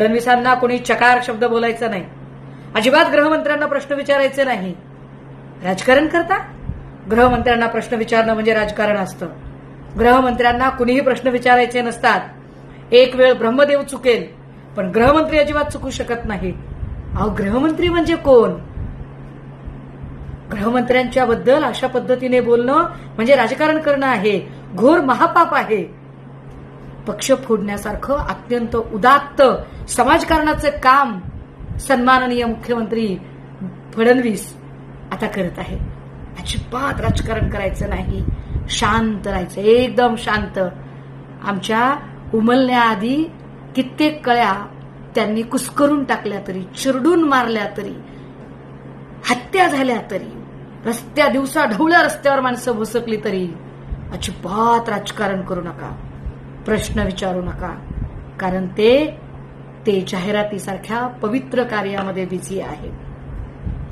फडणवीसांना कोणी चकार शब्द बोलायचा नाही, अजिबात गृहमंत्र्यांना प्रश्न विचारायचे नाही. राजकारण करता? गृहमंत्र्यांना प्रश्न विचारणं म्हणजे राजकारण असतं. गृहमंत्र्यांना कुणीही प्रश्न विचारायचे नसतात. एक वेळ ब्रह्मदेव चुकेल, पण गृहमंत्री अजिबात चुकू शकत नाहीत. अहो, गृहमंत्री म्हणजे कोण? गृहमंत्र्यांच्या बद्दल अशा पद्धतीने बोलणं म्हणजे राजकारण करणं आहे, घोर महापाप आहे. पक्ष फोडण्यासारखं अत्यंत उदात्त समाजकारणाचे काम सन्माननीय मुख्यमंत्री फडणवीस आता करत आहे. अजिबात राजकारण करायचं नाही, शांत राहायचं, एकदम शांत. आमच्या उमलण्याआधी कित्येक कळ्या त्यांनी कुस्करून टाकल्या तरी, चिरडून मारल्या तरी, हत्या झाल्या तरी, दिवसा ढवळ्या रस्त्यावर माणसं भुसकली तरी अजिबात राजकारण करू नका, प्रश्न विचारू नका. कारण ते जाहिरातीसारख्या पवित्र कार्यामध्ये बिझी आहे.